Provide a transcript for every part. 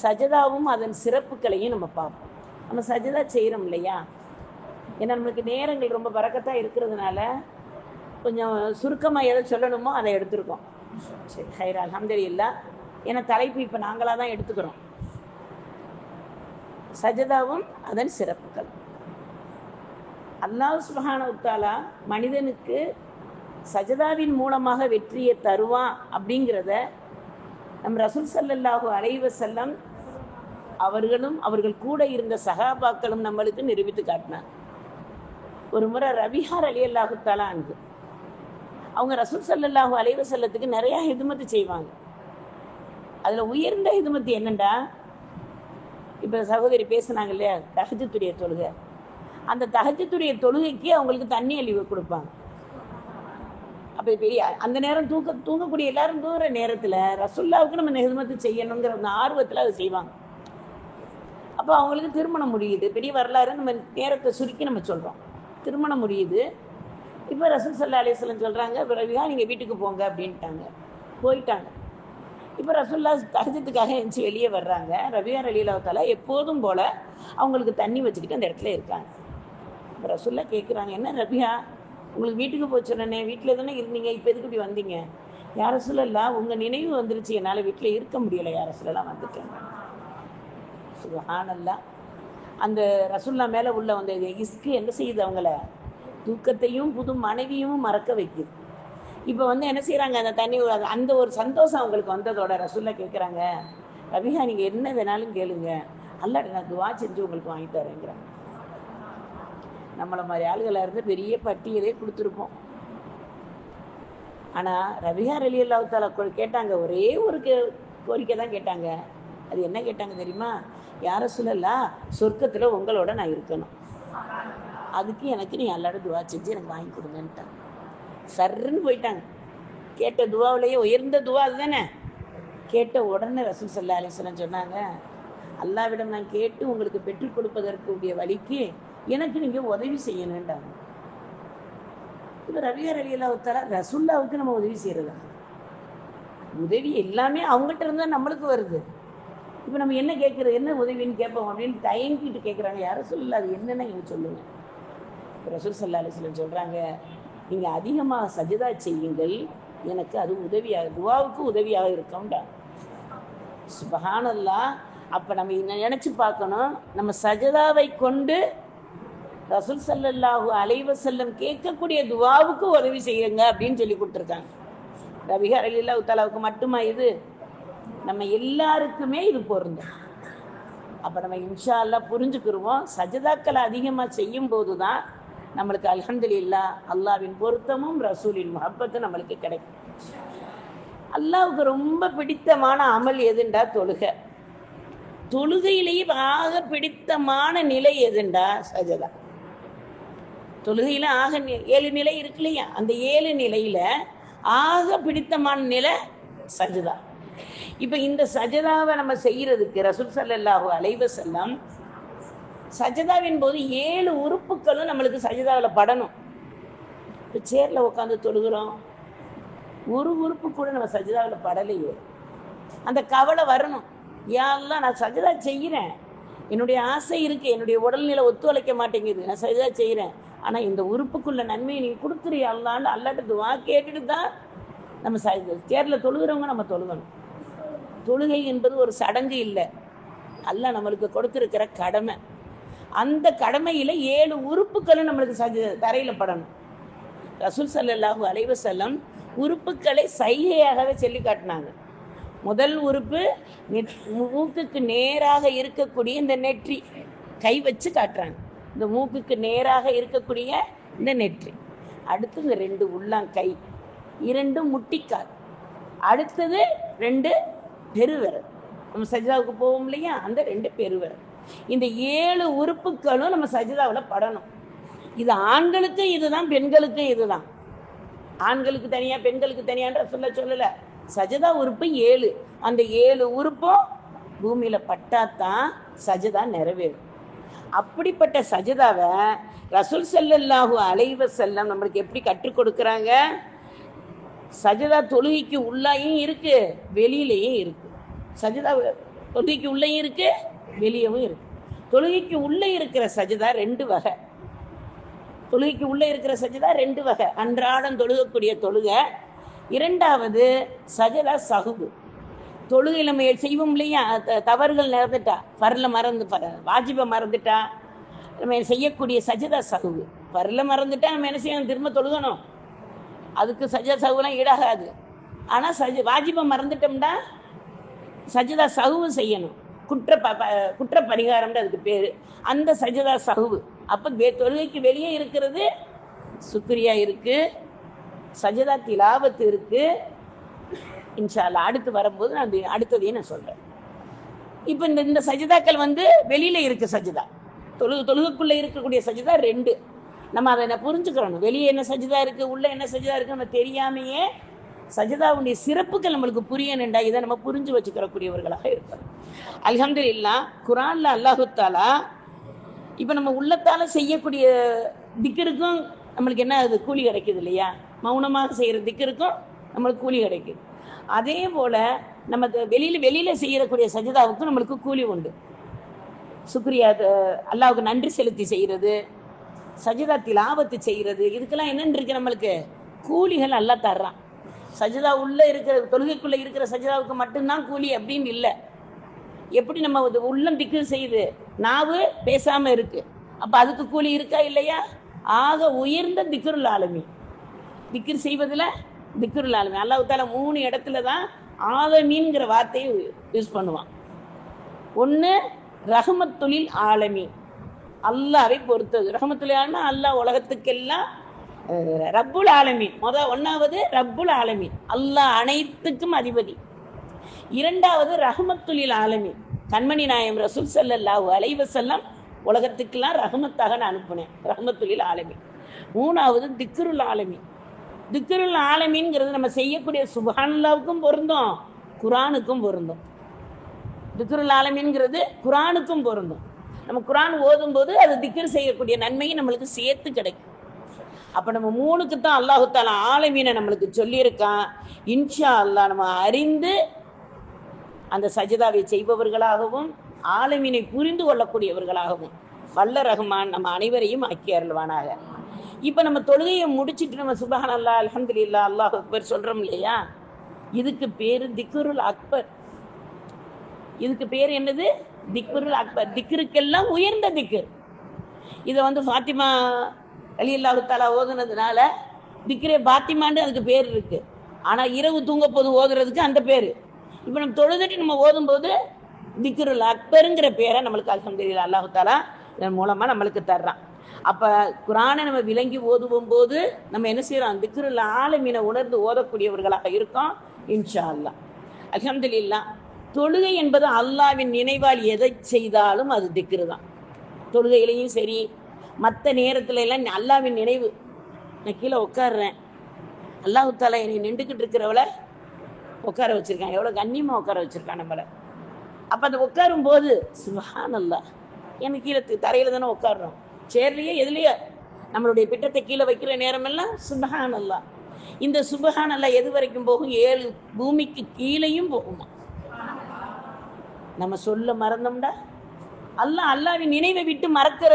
சஜதாவும் அதன் சிறப்புகளையும் நம்ம பார்ப்போம். நம்ம சஜதா செய்கிறோம் இல்லையா, ஏன்னா நம்மளுக்கு நேரங்கள் ரொம்ப பறக்கத்தான் இருக்கிறதுனால கொஞ்சம் சுருக்கமாக எதை சொல்லணுமோ அதை எடுத்துருக்கோம். சரி, ஹைர் அல்ஹம்துலில்லாஹ். ஏன்னா தலைப்பு இப்போ நாங்களாக தான் எடுத்துக்கிறோம். சஜதாவும் அதன் சிறப்புகள். அல்லாஹ் சுப்ஹானஹு வ தஆலா மனிதனுக்கு சஜதாவின் மூலமாக வெற்றியை தருவான் அப்படிங்கிறத நம் ரசூல் ஸல்லல்லாஹு அலைஹி வஸல்லம் அவர்களும் அவர்கள் கூட இருந்த சஹாபாக்களும் நம்மளுக்கு நிரூபித்து காட்டினார். ஒரு முறை ரபிஹா ரலியல்லாஹு தஆலா அன்ஹு அவங்க ரசூல் ஸல்லல்லாஹு அலைஹி வஸல்லத்துக்கு நிறையா ஹிதுமத்து செய்வாங்க. அதில் உயர்ந்த ஹிதுமத்து என்னண்டா, இப்போ சகோதரி பேசுனாங்க இல்லையா, தஹஜ்ஜுடைய தொழுகை. அந்த தஹஜ்ஜுடைய தொழுகைக்கு அவங்களுக்கு தண்ணி அள்ளி கொடுப்பாங்க. அப்போ பெரிய அந்த நேரம் தூங்கக்கூடிய எல்லாரும் தூங்குற நேரத்தில் ரசூல்லாவுக்கு நம்ம ஹிதுமத்து செய்யணுங்கிற அந்த ஆர்வத்தில் அதை செய்வாங்க. அப்போ அவங்களுக்கு திருமணம் முடியுது. பெரிய வரலாறு, நம்ம நேரத்தை சுருக்கி நம்ம சொல்கிறோம். திருமணம் முடியுது. இப்போ ரசூல் ஸல்லல்லாஹு அலைஹி வஸல்லம் சொல்கிறாங்க, ரபிஹா நீங்கள் வீட்டுக்கு போங்க அப்படின்ட்டாங்க. போயிட்டாங்க. இப்போ ரசூல்லா தஹஜ்ஜுக்காக எழுந்துச்சி வெளியே வர்றாங்க. ரபிஹா ரலியல்லாஹு தஆலா எப்போதும் போல் அவங்களுக்கு தண்ணி வச்சுக்கிட்டு அந்த இடத்துல இருக்காங்க. இப்போ ரசூல்லா கேட்குறாங்க, என்ன ரபிஹா உங்களுக்கு வீட்டுக்கு போச்சுடனே வீட்டில் தானே இருந்தீங்க, இப்போ எதுக்கு இப்படி வந்தீங்க? யார சொல்லலாம், உங்கள் நினைவு வந்துருச்சு, என்னால் வீட்டில் இருக்க முடியலை, யார சொல்லலாம் வந்துட்டேன். சுப்ஹானல்லாஹ். அந்த ரசூல்லா மேலே உள்ள அந்த இஸ்கு என்ன செய்யுது, அவங்கள தூக்கத்தையும் புது மனைவியும் மறக்க வைக்குது. இப்போ என்ன செய்கிறாங்க, அந்த தண்ணி அந்த ஒரு சந்தோஷம் அவங்களுக்கு வந்ததோட ரசூல்லா கேட்குறாங்க, ரபிஹா நீங்கள் என்ன வேணாலும் கேளுங்க, அல்லாஹ்ட்ட நான் துவா செஞ்சு உங்களுக்கு வாங்கி தரேங்கிறாங்க. நம்மளை மாதிரி ஆளுகளாக இருந்து பெரிய பட்டியலே கொடுத்துருப்போம். ஆனால் ரபிஹா ரலியல்லாஹு தஆலா கேட்டாங்க, ஒரே ஒரு கோரிக்கை தான் கேட்டாங்க. அது என்ன கேட்டாங்க தெரியுமா? யார சொல்லலாம், சொர்க்கத்தில் உங்களோட நான் இருக்கணும், அதுக்கு எனக்கு நீ அல்லாஹ்ட்ட துவா செஞ்சு எனக்கு வாங்கி கொடுங்கன்ட்டாங்க. சர்ன்னு போயிட்டாங்க. கேட்ட துவாவிலேயே உயர்ந்த துவா அதுதானே. கேட்ட உடனே ரசூல் ஸல்லல்லாஹு அலைஹி வஸல்லம் சொன்னாங்க, அல்லாஹ்விடம் நான் கேட்டு உங்களுக்கு பெற்றுக் கொடுப்பதற்குரிய வழிக்கு எனக்கு நீங்கள் உதவி செய்யணுன்றாங்க. இப்போ ரபிஹா ரலியல்லாஹு தஆலா ரசூல்லாவுக்கு நம்ம உதவி செய்கிறதா? உதவி எல்லாமே அவங்ககிட்ட இருந்தால் நம்மளுக்கு வருது. இப்போ நம்ம என்ன கேட்குறது, என்ன உதவின்னு கேட்போம் அப்படின்னு தயங்கிட்டு கேட்குறாங்க. யாரும் சொல்லல, அது என்னென்ன நீங்கள் சொல்லுங்கள். ரசூல் ஸல்லல்லாஹு அலைஹி வஸல்லம் சொல்கிறாங்க, நீங்கள் அதிகமாக சஜதா செய்யுங்கள், எனக்கு அது உதவியாக, துவாவுக்கு உதவியாக இருக்கும்டா. சுப்ஹானல்லாஹ். அப்போ நம்ம நினச்சி பார்க்கணும், நம்ம சஜதாவை கொண்டு ரசூல் ஸல்லல்லாஹு அலைஹி வஸல்லம் கேட்கக்கூடிய துவாவுக்கு உதவி செய்யுங்க அப்படின்னு சொல்லி கொடுத்துருக்காங்க. ரபிஹா ரலியல்லாஹு தஆலாவுக்கு மட்டுமா இது? நம்ம எல்லாருக்குமே இது பொருந்தும். அப்போ நம்ம இன்ஷா அல்லாஹ் புரிஞ்சுக்கிடுவோம். சஜதாக்களை அதிகமாக செய்யும் போது தான் நம்மளுக்கு அல்ஹம்துலில்லாஹ் அல்லாஹ்வின் பொருத்தமும் ரசூலின் முஹப்பத்தும் நம்மளுக்கு கிடைக்கும். அல்லாஹ்வுக்கு ரொம்ப பிடித்தமான அமல் எதுண்டா? தொழுகை. தொழுகையிலேயே ஆக பிடித்தமான நிலை எதுண்டா? சஜதா. தொழுகையில் ஆக 7 நிலை இருக்கு இல்லையா, அந்த 7 நிலையில் ஆக பிடித்தமான நிலை சஜதா. இப்போ இந்த சஜதாவை நம்ம செய்கிறதுக்கு ரசூல் ஸல்லல்லாஹு அலைஹி வஸல்லம் சஜதாவின் போது 7 உறுப்புகளும் நம்மளுக்கு சஜதாவில் படணும். இப்போ சேரில் உட்காந்து தொழுகிறோம், ஒரு உறுப்பு கூட நம்ம சஜதாவில் படலையே, அந்த கவலை வரணும். யா அல்லாஹ் நான் சஜதா செய்கிறேன், என்னுடைய ஆசை இருக்குது, என்னுடைய உடல்நிலை ஒத்துழைக்க மாட்டேங்குது, நான் சஜதா செய்கிறேன், ஆனால் இந்த உறுப்புக்குள்ள நன்மையை நீங்கள் கொடுத்துறியா அல்லாஹ்னு அல்லாஹ்ட்ட துவா கேட்டுட்டு தான் நம்ம சேரில் தொழுகிறவங்க நம்ம தொழுகணும். தொழுகை என்பது ஒரு சடங்கு இல்லை, அல்லாஹ் நம்மளுக்கு கொடுத்துருக்கிற கடமை. அந்த கடமையில் 7 உறுப்புகளும் நம்மளுக்கு தரையில் படணும். ரசூல் ஸல்லல்லாஹு அலைஹி வஸல்லம் உறுப்புகளை சைகையாகவே சொல்லி காட்டினாங்க. முதல் உறுப்பு மூக்குக்கு நேராக இருக்கக்கூடிய இந்த நெற்றி, கை வச்சு காட்டுறாங்க. இந்த மூக்குக்கு நேராக இருக்கக்கூடிய இந்த நெற்றி. அடுத்து இந்த 2 உள்ளங்கை, 2 முட்டிக்கால், அடுத்தது 2 பெருவிரல். நம்ம சஜிதாவுக்கு போவோம் இல்லையா, அந்த 2 பெருவிரல். இந்த 7 உறுப்புகளும் நம்ம சஜிதாவில் படணும். இது ஆண்களுக்கு இதுதான், பெண்களுக்கு இதுதான். ஆண்களுக்கு தனியா பெண்களுக்கு தனியான்ற சொல்லலை. சஜதா உறுப்பு 7. அந்த 7 உறுப்பும் பூமியில பட்டாத்தான் சஜதா நிறைவேறும். அப்படிப்பட்ட சஜதாவை ரசூல் ஸல்லல்லாஹு அலைஹி வஸல்லம் நம்மளுக்கு எப்படி கற்றுக் கொடுக்குறாங்க? சஜதா தொழுகைக்கு உள்ளாயும் இருக்கு, வெளியிலையும் இருக்கு. சஜதா தொழுகைக்கு உள்ளேயும் இருக்கு, வெளியவும் இருக்கு. தொழுகைக்கு உள்ளே இருக்கிற சஜிதா 2 வகை. தொழுகைக்கு உள்ளே இருக்கிற சஜிதா 2 வகை. அன்றாடம் தொழுகக்கூடிய தொழுகை. 2வது சஜதா சஹ்வு. தொழுகை நம்ம செய்வோம் இல்லையா, தவறுகள் நடந்துட்டா, பரல மறந்து வாஜிபை மறந்துட்டா நம்ம செய்யக்கூடிய சஜதா சஹ்வு. பரல மறந்துட்டா நம்ம என்ன செய்யணும், திரும்ப தொழுகணும். அதுக்கு சஜதா சஹ்வுலாம் ஈடாகாது. ஆனால் வாஜிபை மறந்துட்டோம்னா சஜதா சஹ்வு செய்யணும். குற்ற பரிகாரம்னு அதுக்கு பேர். அந்த சஜதா சஹ்வு. அப்போ தொழுகைக்கு வெளியே இருக்கிறது சுக்ரியா இருக்கு, சஜதா திலாவத்து இருக்கு. இன்ஷா அல்லாஹ் அடுத்து வரும்போது நான் அடுத்ததையும் நான் சொல்றேன். இப்போ இந்த சஜிதாக்கள் வெளியில இருக்கு சஜிதா. தொழுகைக்குள்ள இருக்கக்கூடிய சஜிதா 2. நம்ம அதை புரிஞ்சுக்கிறோம். வெளியே என்ன சஜிதா இருக்கு, உள்ள என்ன சஜிதா இருக்கு நம்ம தெரியாமையே சஜிதாவுடைய சிறப்புகள் நம்மளுக்கு புரியணுண்டா இதை நம்ம புரிஞ்சு வச்சுக்கிறக்கூடியவர்களாக இருக்கிறோம். அல்ஹம்துலில்லாஹ். குர்ஆன்ல அல்லாஹு தஆலா இப்போ நம்ம உள்ளத்தால செய்யக்கூடிய திக்ருக்கும் நம்மளுக்கு என்ன அது கூலி கிடைக்குது இல்லையா, மௌனமாக செய்கிற திக்ருக்கும் நம்மளுக்கு கூலி கிடைக்குது. அதே போல் நம்ம வெளியில் செய்யக்கூடிய சஜிதாவுக்கும் நம்மளுக்கு கூலி உண்டு. சுக்ரியா, அல்லாஹ்வுக்கு நன்றி செலுத்தி செய்கிறது, சஜிதா திலாவத்து செய்கிறது, இதுக்கெல்லாம் என்னென்னு இருக்கு, நம்மளுக்கு கூலிகள் அல்லாஹ் தர்றான். சஜிதா உள்ளே இருக்கிற தொழுகைக்குள்ளே இருக்கிற சஜிதாவுக்கு மட்டும்தான் கூலி அப்படின்னு இல்லை. எப்படி நம்ம உள்ளம் திக்ர் செய்யுது, நாவு பேசாமல் இருக்கு, அப்போ அதுக்கு கூலி இருக்கா இல்லையா? ஆக உயர்ந்த திக்ருல் ஆலமீன். திக்ர் செய்வதில் திக்ருல் ஆலமீன் அல்லாஹ் தஆலா 3 இடத்துல தான் ஆலமீன்ங்கிற வார்த்தையை யூஸ் பண்ணுவான். ஒன்று ரஹ்மத்துலில் ஆலமீன், அல்லாஹ்வை பொறுத்தது. ரஹ்மத்துல் ஆலமீன் அல்லாஹ் உலகத்துக்கெல்லாம் ரப்புல் ஆலமீன். 1வது ரப்புல் ஆலமீன், அல்லாஹ் அனைத்துக்கும் அதிபதி. 2வது ரஹ்மத்துலில் ஆலமீன், கண்மணி நாயம் ரசூல் ஸல்லல்லாஹு அலைஹி வஸல்லம் உலகத்துக்கெல்லாம் ரஹ்மத்தாக நான் அனுப்புனேன், ரஹ்மத்துலில் ஆலமீன். 3வது திக்ருல் ஆலமீன். திக்ருல் ஆலமீன்ங்கிறது நம்ம செய்யக்கூடிய சுப்ஹானல்லாஹ்வுக்கும் பொருந்தும், குர்ஆனுக்கும் பொருந்தும். திக்ருல் ஆலமீன்ங்கிறது குர்ஆனுக்கும் பொருந்தும். நம்ம குர்ஆன் ஓதும்போது அது திக்ர் செய்யக்கூடிய நன்மையை நம்மளுக்கு சேர்த்து கிடைக்கும். அப்போ நம்ம 3க்கு தான் அல்லாஹு தஆலா ஆலமீனை நம்மளுக்கு சொல்லியிருக்கான். இன்ஷா அல்லாஹ் நம்ம அறிந்து அந்த சஜிதாவை செய்பவர்களாகவும் ஆலமீனை புரிந்து கொள்ளக்கூடியவர்களாகவும் வல்ல ரஹ்மான் நம்ம அனைவரையும் ஆக்கி அருள்வானாக. இப்போ நம்ம தொழுகையை முடிச்சுட்டு நம்ம சுப்ஹானல்லாஹ் அல்ஹம்துலில்லாஹ் அல்லாஹ் அக்பர் சொல்கிறோம் இல்லையா, இதுக்கு பேர் திக்ருல் அக்பர். இதுக்கு பேர் என்னது? திக்ருல் அக்பர். திக்ருக்கெல்லாம் உயர்ந்த திக்ர். இதை ஃபாத்திமா ரலியல்லாஹு தஆலா ஓதுனதுனால திக்ரே பாத்திமான்னு அதுக்கு பேர் இருக்கு. ஆனால் இரவு தூங்க போது ஓதுறதுக்கு அந்த பேர். இப்போ நம்ம தொழுதுட்டு நம்ம ஓதும்போது திக்ருல் அக்பருங்கிற பேரை நம்மளுக்கு அல்ஹம்துலில்லாஹ் அல்லாஹு தஆலா இதன் மூலமாக நம்மளுக்கு தர்றான். அப்போ குர்ஆனை நம்ம விளங்கி ஓதுவோம் போது நம்ம என்ன செய்யறோம், திக்ருல் ஆலமீனை உணர்ந்து ஓதக்கூடியவர்களாக இருக்கோம் இன்ஷா அல்லாஹ். அல்ஹம்துலில்லாஹ். தொழுகை என்பது அல்லாஹ்வின் நினைவால் எதை செய்தாலும் அது திக்ரு தான். தொழுகையிலையும் சரி, மற்ற நேரத்துல எல்லாம் அல்லாஹ்வின் நினைவு. நான் கீழே உட்காடுறேன், அல்லாஹ் தஆலா என்னை நின்றுக்கிட்டு இருக்கிறவளை உட்கார வச்சிருக்கான், எவ்வளோ கண்ணியமாக உட்கார வச்சிருக்கான் நம்மளை. அப்போ அந்த உட்காரும் போது சுப்ஹானல்லாஹ், எனக்கு கீழே தரையில் தானே உட்காடுறோம், சேர்லையே எதுலையோ நம்மளுடைய பிட்டத்தை கீழே வைக்கிற நேரமெல்லாம் சுப்ஹானல்லாஹ். இந்த சுப்ஹானல்லாஹ் எது வரைக்கும் போகும்? 7 பூமிக்கு கீழேயும் போகுமா. நம்ம சொல்ல மறந்தோம்டா அல்லாஹ்வின் நினைவை விட்டு மறக்கிற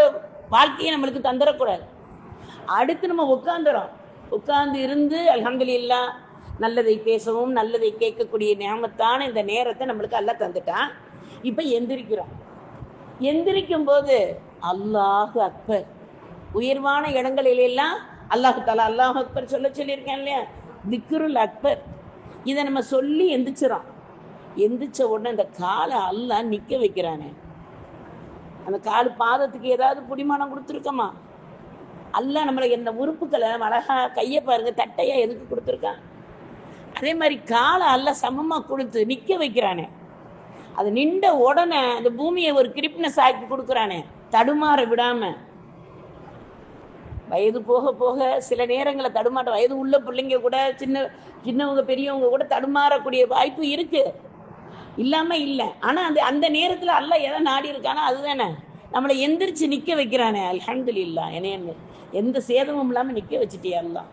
வாழ்க்கையை நம்மளுக்கு தந்துடக்கூடாது. அடுத்து நம்ம உட்கார்ந்து இருந்து அல்ஹம்துலில்லாஹ் நல்லதை பேசவும் நல்லதை கேட்கக்கூடிய நியமத்தான இந்த நேரத்தை நம்மளுக்கு அல்லாஹ் தந்துட்டான். இப்போ எந்திரிக்கும் போது அல்லாஹு அக்பர். உயர்வான இடங்களிலெல்லாம் அல்லாஹு தஆலா அல்லாஹு அக்பர் சொல்லியிருக்கேன் இல்லையா, திக்ருல் அக்பர். இதை நம்ம சொல்லி எந்திரிச்ச உடனே இந்த காலை அல்லாஹ் நிற்க வைக்கிறானே, அந்த கால் பாதத்துக்கு ஏதாவது புடிமானம் கொடுத்துருக்கோமா? அல்லாஹ் நம்மளை இந்த உறுப்புக்களை அழகா கையை பாருங்க தட்டையா எதுக்கு கொடுத்துருக்கான்? அதே மாதிரி காலை அல்லாஹ் சமமாக கொடுத்து நிற்க வைக்கிறானே, அது நின்ற உடனே அந்த பூமியை ஒரு கிரிப்னஸ் ஆக்கி கொடுக்குறானே, தடுமாற விடாம. வயது போக போக சில நேரங்களில் தடுமாட்ட, வயது உள்ள பிள்ளைங்க கூட சின்னவங்க பெரியவங்க கூட தடுமாறக்கூடிய வாய்ப்பு இருக்கு, இல்லாமல் இல்லை. ஆனால் அந்த நேரத்தில் அல்லாஹ் எதை நாடி இருக்கானோ அதுதானே நம்மளை எந்திரிச்சு நிற்க வைக்கிறானே. அல்ஹம்துலில்லாஹ், என்ன எந்த சேதமும் இல்லாமல் நிற்க வச்சுட்டியா அல்லாஹ்.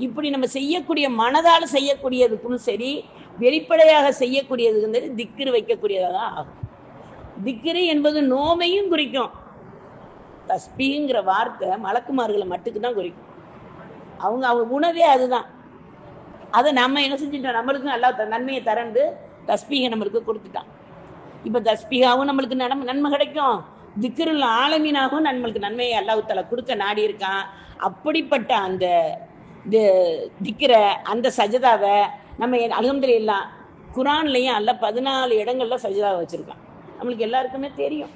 இப்படி நம்ம செய்யக்கூடிய மனதால் செய்யக்கூடியதுக்கும் சரி, வெளிப்படையாக செய்யக்கூடியதுக்கும் சரி திக்ரு வைக்கக்கூடியதாக தான் ஆகும். திக்ரு என்பது நோமையும் குறிக்கும். தஸ்பீங்கிற வார்த்தை மலக்குமார்களை மட்டுக்கு தான் குறிக்கும். அவங்க உணவே அதுதான். அதை நம்ம என்ன செஞ்சுட்டோம், நம்மளுக்கும் நல்லா நன்மையை தரந்து தஸ்பீகை நம்மளுக்கு கொடுத்துட்டான். இப்போ தஸ்பீகாவும் நம்மளுக்கு நன்மை கிடைக்கும், திக்ருல் ஆலமீனாகவும் நம்மளுக்கு நன்மையை அல்லாஹ் கொடுக்க நாடி இருக்கான். அப்படிப்பட்ட அந்த திக்ர, அந்த சஜதாவை நம்ம அல்ஹம்துலில்லாஹ் குரான்லையும் அல்ல 14 இடங்கள்ல சஜதாவை வச்சிருக்கான். நம்மளுக்கு எல்லாருக்குமே தெரியும்.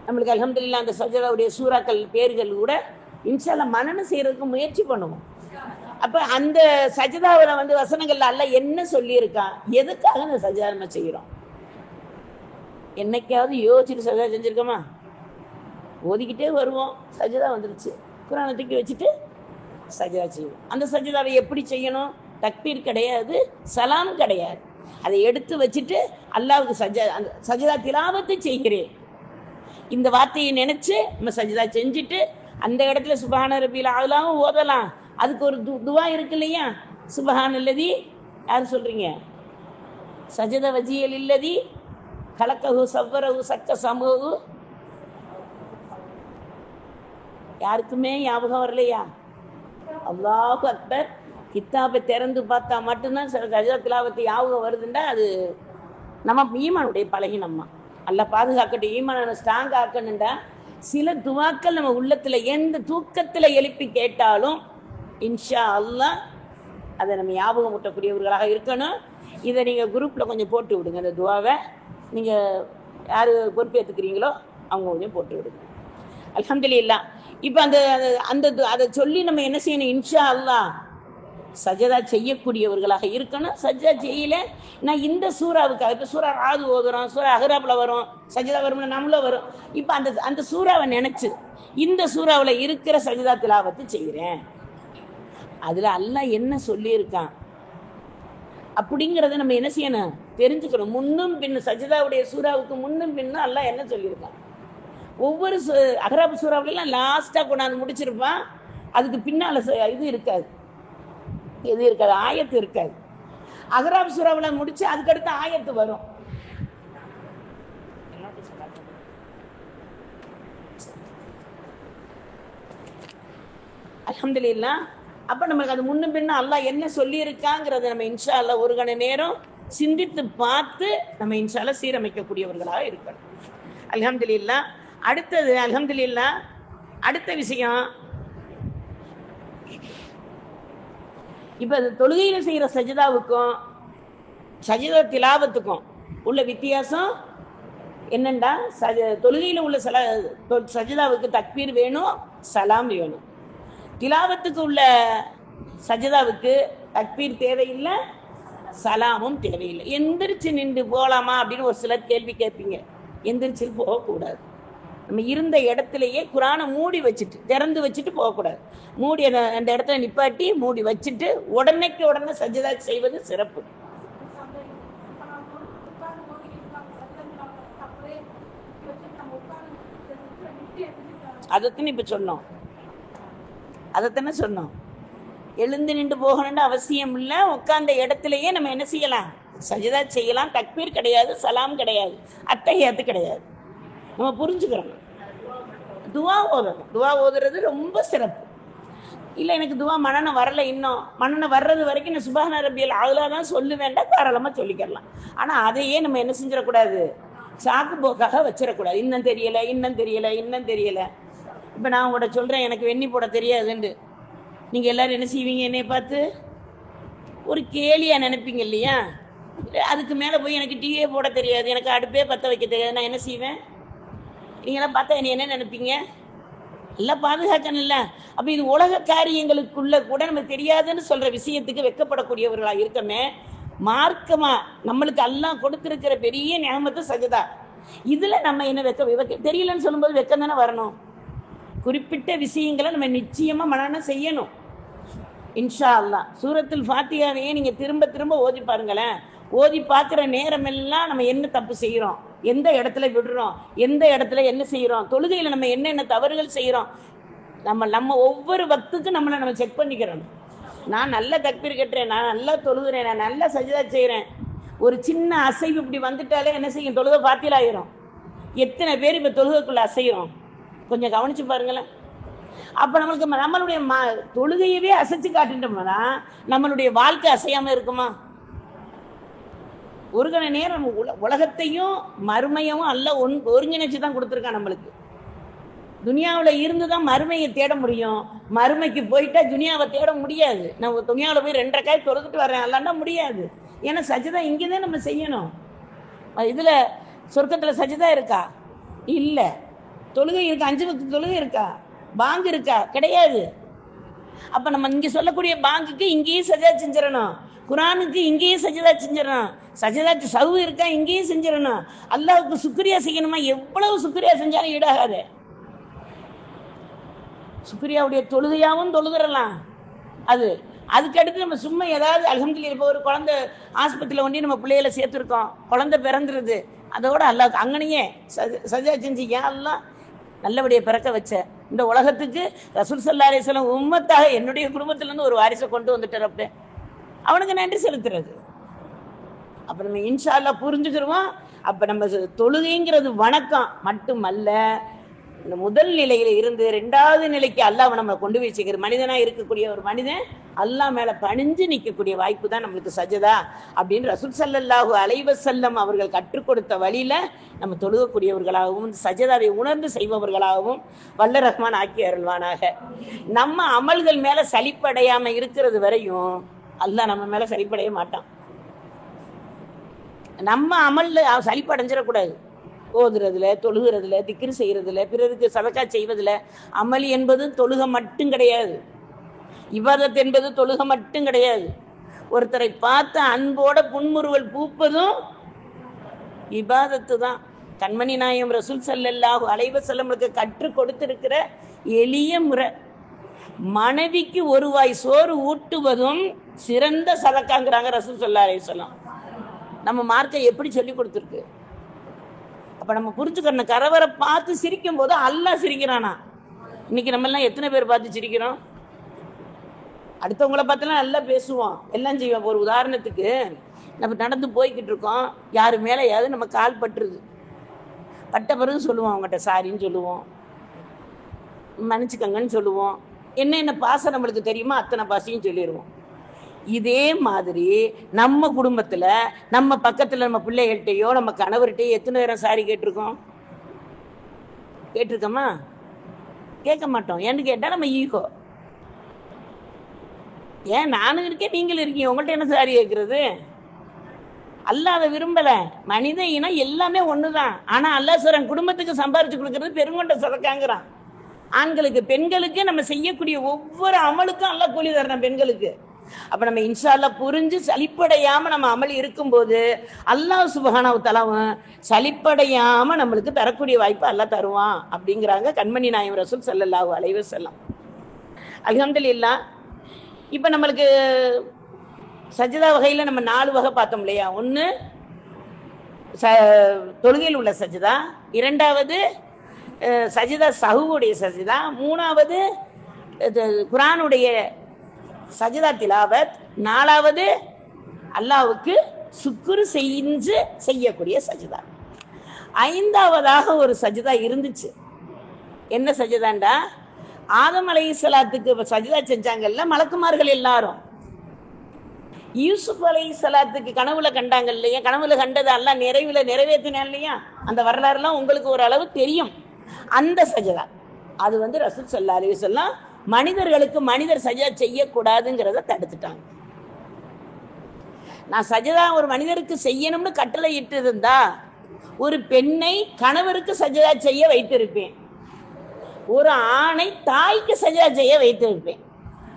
நம்மளுக்கு அல்ஹம்துலில்லாஹ் அந்த சஜதாவுடைய சூறாக்கள் பேர்கள் கூட இன்ஷா அல்லாஹ் மனனம் செய்யறதுக்கு முயற்சி பண்ணுவோம். அப்ப அந்த சஜதாவில் வசனங்கள்ல அல்லாஹ் என்ன சொல்லியிருக்கான், எதுக்காக அந்த சஜதா நம்ம செய்யறோம், என்னைக்காவது யோசிச்சுட்டு சஜதா செஞ்சிருக்கோமா? ஓதிக்கிட்டே வருவோம், சஜதா வந்துருச்சு, குரானை தூக்கி வச்சுட்டு சஜதா செய்வோம். அந்த சஜதாவை எப்படி செய்யணும்? தக்பீர் கிடையாது, சலாம் கிடையாது. அதை எடுத்து வச்சுட்டு அல்லாஹ்வுக்கு அந்த சஜதா திலாவத்தை செய்கிறேன், இந்த வார்த்தையை நினைச்சு நம்ம சஜதா செஞ்சுட்டு அந்த இடத்துல சுப்ஹான ரப்பில் ஆலாவும் ஓதலாம். அதுக்கு ஒரு துவா இருக்கு இல்லையா, சுப்ஹானல்லதி, யார் சொல்றீங்க? சஜத வஜியல் இல்லதி கலக்கஹு சவ்வரஹு சக்க சமூஹு. யாருக்குமே ஞாபகம் வரலையா? அல்லாஹு அக்பர். கித்தாபை திறந்து பார்த்தா மட்டும்தான் சஜதா திலாவத்து ஞாபகம் வருதுண்டா அது நம்ம ஈமானுடைய பலகீனம்மா. அல்லாஹ் பாதுகாக்கட்டும், ஈமான ஸ்ட்ராங் ஆக்கணுண்டா சில துவாக்கள் நம்ம உள்ளத்துல எந்த தூக்கத்துல எழுப்பி கேட்டாலும் இன்ஷா அல்லாஹ் அதை நம்ம ஞாபகம் ஊட்டக்கூடியவர்களாக இருக்கணும். இதை நீங்கள் குரூப்பில் கொஞ்சம் போட்டு விடுங்க. அந்த துவாவை நீங்கள் யார் பொறுப்பேற்றுக்கிறீங்களோ அவங்க கொஞ்சம் போட்டு விடுங்க. அல்ஹம்துலில்லாஹ். இப்போ அந்த அந்த அதை சொல்லி நம்ம என்ன செய்யணும், இன்ஷா அல்லாஹ் சஜதா செய்யக்கூடியவர்களாக இருக்கணும். சஜதா செய்யல நான் இந்த சூறாவுக்காக, இப்போ சூறா ராது ஓதுறோம், சூறா அஹ்ராப்ல வரும், சஜதா வரும்ல, நம்மளும் வரும். இப்போ அந்த சூறாவை நினைச்சு இந்த சூறாவில் இருக்கிற சஜதா திலாவத்து செய்கிறேன், அதுல அல்லாஹ் என்ன சொல்லியிருக்கான் அப்படிங்கிறத நம்ம என்ன செய்யணும், தெரிஞ்சுக்கணும். முன்னும் பின்னும் சஜதாவுடைய சூறாவுக்கு முன்னும் பின்னும் அல்லாஹ் என்ன சொல்லியிருக்கான். ஒவ்வொரு அஹ்ராப் சூறாவிலாம் லாஸ்டா கொண்டாந்து முடிச்சிருப்பான், அதுக்கு பின்னால இது இருக்காது, எது இருக்காது, ஆயத்து இருக்காது. அஹ்ராப் சூறாவில் முடிச்சு அதுக்கடுத்து ஆயத்து வரும். அல்ஹம்துலில்லாஹ். அப்ப நமக்கு அது முன்னும் பின்னும் அல்லாஹ் என்ன சொல்லி இருக்காங்கிறத நம்ம இன்ஷா அல்லாஹ் ஒரு கண நேரம் சிந்தித்து பார்த்து நம்ம இன்ஷா அல்லாஹ் சீரமைக்கக்கூடியவர்களாக இருக்கணும். அல்ஹம்துலில்லாஹ். அடுத்தது அல்ஹம்துலில்லாஹ் அடுத்த விஷயம், இப்ப தொழுகையில செய்யற சஜிதாவுக்கும் சஜிதா திலாவத்துக்கும் உள்ள வித்தியாசம் என்னண்டா, தொழுகையில உள்ள சஜிதாவுக்கு தக்பீர் வேணும், சலாம் வேணும். திலாவத்துக்கு உள்ள சஜதாவுக்கு தக்பீர் தேவையில்லை, சலாமும் தேவையில்லை. எந்திரிச்சு நின்று போகலாமா அப்படின்னு ஒரு சிலர் கேள்வி கேட்பீங்க. எந்திரிச்சு போகக்கூடாது. நம்ம இருந்த இடத்துலயே குரானை மூடி வச்சுட்டு திறந்து வச்சுட்டு போகக்கூடாது. மூடி அந்த இடத்துல நிப்பாட்டி மூடி வச்சுட்டு உடனேக்கு உடனே சஜதா செய்வது சிறப்பு. அதைத்தானே இப்ப சொன்னோம், அதைத்தானே சொன்னோம். எழுந்து நின்று போகணும்னு அவசியம் இல்லை, உட்கார்ந்த இடத்துலயே நம்ம என்ன செய்யலாம், சஜதா செய்யலாம். தக்பீர் கிடையாது, சலாம் கிடையாது, அத்தஹியாத்து கிடையாது. நம்ம புரிஞ்சுக்கிறோம். துவா ஓதணும், துவா ஓதுறது ரொம்ப சிறப்பு. இல்லை எனக்கு துவா மனனம் வரல, இன்னும் மனனம் வர்றது வரைக்கும் நான் சுப்ஹான ரப்பியல் ஆலா தான் சொல்ல வேண்டாம், தாராளமாக சொல்லிக்கிறலாம். ஆனால் அதையே நம்ம என்ன செஞ்சிடக்கூடாது, சாக்கு போக்காக வச்சிடக்கூடாது. இன்னும் தெரியலை, இன்னும் தெரியலை, இன்னும் தெரியலை. இப்போ நான் உங்கள்கிட்ட சொல்கிறேன் எனக்கு வெண்ணி போட தெரியாதுண்டு, நீங்கள் எல்லோரும் என்ன செய்வீங்க, என்னைய பார்த்து ஒரு கேலியாக நினைப்பீங்க இல்லையா? அதுக்கு மேலே போய் எனக்கு டீயே போட தெரியாது, எனக்கு அடுப்பே பற்ற வைக்க தெரியாது, நான் என்ன செய்வேன்? நீங்களாம் பார்த்தா என்னை என்ன நினைப்பீங்க? எல்லாம் பாதுகாக்கணும் இல்லை? அப்போ இது உலக காரியங்களுக்குள்ள கூட நம்ம தெரியாதுன்னு சொல்கிற விஷயத்துக்கு வெக்கப்படக்கூடியவர்களாக இருக்கமே. மார்க்கமாக நம்மளுக்கு எல்லாம் கொடுத்துருக்கிற பெரிய நியமத்து சஜதா, இதில் நம்ம என்ன வெக்க தெரியலன்னு சொல்லும்போது வெக்கம் தானே வரணும். குறிப்பிட்ட விஷயங்களை நம்ம நிச்சயமாக மனனம் செய்யணும். இன்ஷா அல்லாஹ் சூரத்துல் ஃபாத்திஹாவையே நீங்கள் திரும்ப திரும்ப ஓதி பாருங்களேன். ஓதி பார்க்குற நேரமெல்லாம் நம்ம என்ன தப்பு செய்கிறோம், எந்த இடத்துல விடுறோம், எந்த இடத்துல என்ன செய்கிறோம், தொழுகையில் நம்ம என்னென்ன தவறுகள் செய்கிறோம், நம்ம ஒவ்வொரு வக்துக்கும் நம்மளை நம்ம செக் பண்ணிக்கிறோம். நான் நல்ல தக்பீர் கட்டுறேன், நான் நல்லா தொழுகிறேன், நான் நல்லா சஜிதா செய்கிறேன், ஒரு சின்ன அசைவு இப்படி வந்துட்டாலே என்ன செய்யும்? தொழுகை பாத்தியில் ஆயிரும். எத்தனை பேர் இப்போ தொழுகைக்குள்ள அசைகிறோம்? கொஞ்சம் கவனிச்சு பாருங்களேன். அப்போ நம்மளுக்கு நம்மளுடைய தொழுகையவே அசைச்சு காட்டுட்டோம்னா நம்மளுடைய வாழ்க்கை அசையாம இருக்குமா? ஒரு கண நேரம் உலகத்தையும் மறுமையும் அல்ல ஒருங்கிணைச்சு தான் கொடுத்துருக்கான் நம்மளுக்கு. துனியாவில் இருந்து தான் மறுமையை தேட முடியும். மறுமைக்கு போயிட்டா துனியாவை தேட முடியாது. நம்ம துனியாவில் போய் 2 ரக்காய் தொழுதுட்டு வரேன் அல்லாண்டா முடியாது. ஏன்னா சஜிதா இங்கேதான் நம்ம செய்யணும். இதுல சொர்க்கத்துல சஜிதா இருக்கா? இல்ல. தொழுகை இருக்கா? 5 வக்து தொழுகை இருக்கா? பாங்கு இருக்கா? கிடையாது. அப்ப நம்ம இங்க சொல்லக்கூடிய பாங்குக்கு இங்கேயும் சஜிதா செஞ்சிடணும், குரானுக்கு இங்கேயும் சஜிதா செஞ்சிடணும், சஜிதாக்கு சவு இருக்கா இங்கேயும் செஞ்சிடணும். அல்லாஹ்வுக்கு சுக்ரியா செய்யணுமா? எவ்வளவு சுக்ரியா செஞ்சாலும் ஈடாகாது. சுக்ரியாவுடைய தொழுகையாவும் தொழுகிறலாம். அதுக்கடுத்து நம்ம சும்மா ஏதாவது அல்ஹம்துலில்லாஹ், இப்போ ஒரு குழந்தை ஆஸ்பத்திரியில் ஒண்டி நம்ம பிள்ளைகளை சேர்த்துருக்கோம், குழந்தை பிறந்துருது, அதோட அல்லாஹ் அங்கனையே சஜிதா செஞ்சு ஏன் அல்லாஹ் நல்லபடியாக பிறக்க வச்ச இந்த உலகத்துக்கு ரசூல் ஸல்லல்லாஹு அலைஹி வஸல்லம் உம்மத்தாக என்னுடைய குடும்பத்திலேருந்து ஒரு வாரிசை கொண்டு வந்துட்டார், அவனுக்கு நன்றி செலுத்துறது. அப்போ நம்ம இன்ஷா அல்லாஹ் புரிஞ்சுக்கிறோம். அப்போ நம்ம தொழுகைங்கிறது வணக்கம் மட்டுமல்ல, இந்த முதல் நிலையில இருந்து 2வது நிலைக்கு அல்லாஹ் நம்ம கொண்டு போய் சேர்க்கிற மனிதனா இருக்கக்கூடிய ஒரு மனிதன் அல்லாஹ் மேல பணிஞ்சு நிற்கக்கூடிய வாய்ப்பு தான் நம்மளுக்கு சஜதா அப்படின்னு ரசூல் ஸல்லல்லாஹு அலைஹி வஸல்லம் அவர்கள் கற்றுக் கொடுத்த வழியில நம்ம தொழுகக்கூடியவர்களாகவும் சஜதாவை உணர்ந்து செய்பவர்களாகவும் வல்ல ரஹ்மான் ஆக்கி அருள்வானாக. நம்ம அமல்கள் மேல சலிப்படையாம இருக்கிறது வரையும் அல்லாஹ் நம்ம மேல சலிப்படைய மாட்டான். நம்ம அமல்ல சலிப்படைஞ்சிடக்கூடாது. ஓதுறதுல, தொழுகிறதுல, திக்ரு செய்யறதுல, பிறருக்கு சதக்கா செய்வதில் அமல் என்பது தொழுகை மட்டும் கிடையாது. இபாதத் என்பது தொழுகை மட்டும் கிடையாது. ஒருத்தரை பார்த்து அன்போட புன்முறுவல் பூப்பதும் இபாதத்து தான். கண்மணி நாயகம் ரசூல் ஸல்லல்லாஹு அலைஹி வஸல்லமுக்கு கற்றுக் கொடுத்திருக்கிற எளிய முறை. மனைவிக்கு ஒரு வாய் சோறு ஊட்டுவதும் சிறந்த சதக்காங்கிறாங்க ரசூல் ஸல்லல்லாஹு அலைஹி வஸல்லம். நம்ம மார்க்கை எப்படி சொல்லி கொடுத்துருக்கு? அப்ப நம்ம புரிஞ்சுக்கணும். கரவரை பார்த்து சிரிக்கும் போது அல்லாஹ் சிரிக்கிறானா? இன்னைக்கு நம்ம எல்லாம் எத்தனை பேர் பார்த்து சிரிக்கிறோம்? அடுத்தவங்களை பார்த்தெல்லாம் நல்லா பேசுவோம், எல்லாம் செய்வோம். ஒரு உதாரணத்துக்கு நம்ம நடந்து போய்கிட்டு இருக்கோம், யாரு மேலேயாவது நம்ம கால் பட்டுருது, பட்ட பிறகு சொல்லுவோம் அவங்ககிட்ட சாரின்னு சொல்லுவோம், மன்னிச்சுக்கங்கன்னு சொல்லுவோம். என்ன பாசம் நம்மளுக்கு தெரியுமா அத்தனை பாசையும் சொல்லிடுவோம். இதே மாதிரி நம்ம குடும்பத்துல நம்ம பக்கத்துல நம்ம பிள்ளைகள்கிட்டயோ நம்ம கணவர்கிட்டயோ எத்தனை நேரம் சாரி கேட்டிருக்கோம்? கேட்டிருக்கோமா? கேட்க மாட்டோம். ஏன்னு கேட்டா நம்ம ஈகோ. ஏன் நானும் இருக்கேன் நீங்களும் இருக்கீங்க, உங்கள்கிட்ட என்ன சாரி கேட்கறது? அல்லாஹ் அதை விரும்பல. மனித இனம் எல்லாமே ஒண்ணுதான். ஆனா அல்லாஹ் சொல்றான் குடும்பத்துக்கு சம்பாரிச்சு கொடுக்கறது பெருங்கொண்ட சதக்காங்கிறான். ஆண்களுக்கு பெண்களுக்கு நம்ம செய்யக்கூடிய ஒவ்வொரு அமலுக்கும் அல்லாஹ் கூலி தரணும் பெண்களுக்கு. அப்ப நம்ம இன்ஷா அல்லாஹ் புரிஞ்சு சலிப்படையாம நம்ம அமல் இருக்கும்போது அல்லாஹ் சுப்ஹானஹு வ தஆலா சலிப்படையாம நம்மளுக்கு தரக்கூடிய வாய்ப்பு அல்லாஹ் தருவான் அப்படிங்கிறாங்க கண்மணி நாயகம் ரசூல் ஸல்லல்லாஹு அலைஹி வஸல்லம். அல்ஹம்துலில்லாஹ். இப்ப நம்மளுக்கு சஜ்தா வகையில நம்ம 4 வகை பார்த்தோம் இல்லையா? ஒன்று தொழுகையில் உள்ள சஜ்தா, 2வது சஜ்தா சஹூவுடைய சஜ்தா, 3வது குர்ஆனுடைய சஜ்தா திலாவத், 4வது அல்லாஹ்வுக்கு சுக்ர் செஞ்சு செய்யக்கூடிய சஜ்தா. 5வதாக ஒரு சஜ்தா இருந்துச்சு. என்ன சஜ்தாண்டா? ஆதம் அலைஹிஸ்ஸலாத்துக்கு சஜ்தா செஞ்சாங்கல்ல மலக்குமார்கள் எல்லாரும். யூசுப் அலைஹிஸ்ஸலாத்துக்கு கனவுல கண்டாங்க இல்லையா? கனவுல கண்டது அல்லாஹ் நிறைவேற்றினான் இல்லையா? அந்த வரலாறுலாம் உங்களுக்கு ஒரு அளவு தெரியும். அந்த சஜ்தா அது ரசூல் ஸல்லல்லாஹு அலைஹி வஸல்லம் மனிதர்களுக்கு மனிதர் சஜ்தா செய்யக்கூடாதுங்கிறத தடுத்துட்டாங்க. நான் சஜ்தா ஒரு மனிதருக்கு செய்யணும்னு கட்டளை இட்டு இருந்தா ஒரு பெண்ணை கணவருக்கு சஜ்தா செய்ய வைத்திருப்பேன், ஒரு ஆணை தாய்க்கு சஜ்தா செய்ய வைத்திருப்பேன்.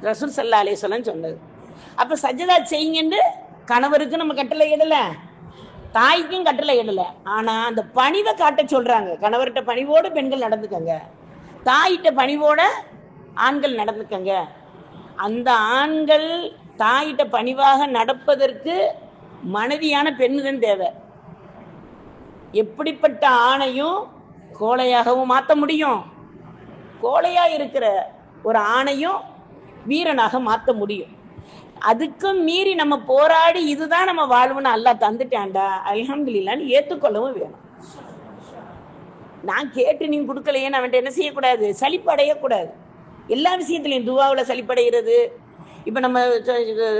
ரசூல் ஸல்லல்லாஹு அலைஹி வஸல்லம் சொன்னது. அப்ப சஜ்தா செய்யுங்கன்னு கணவருக்கு நம்ம கட்டளை இடல, தாய்க்கும் கட்டளை இடல. ஆனா அந்த பணிவை காட்ட சொல்றாங்க. கணவர்கிட்ட பணிவோடு பெண்கள் நடந்துக்கங்க, தாயிட்ட பணிவோட ஆண்கள் நடந்துக்கங்க. அந்த ஆண்கள் தாயிட்ட பணிவாக நடப்பதற்கு மனைவியான பெண்ணுதான் தேவை. எப்படிப்பட்ட ஆணையும் கோழையாகவும் மாற்ற முடியும், கோழையா இருக்கிற ஒரு ஆணையும் வீரனாக மாற்ற முடியும். அதுக்கும் மீறி நம்ம போராடி இதுதான் நம்ம வாழ்வுன்னு அல்லாஹ் தந்துட்டான்டா, அல்ஹம்துலில்லாஹ்னு ஏத்துக்கொள்ளவும் வேணும். நான் கேட்டு நீங்க கொடுக்கலையேன்னு அவன்கிட்ட என்ன செய்யக்கூடாது, சலிப்படையக்கூடாது. எல்லா விஷயத்திலையும் துவாவில் சலிப்படைகிறது. இப்போ நம்ம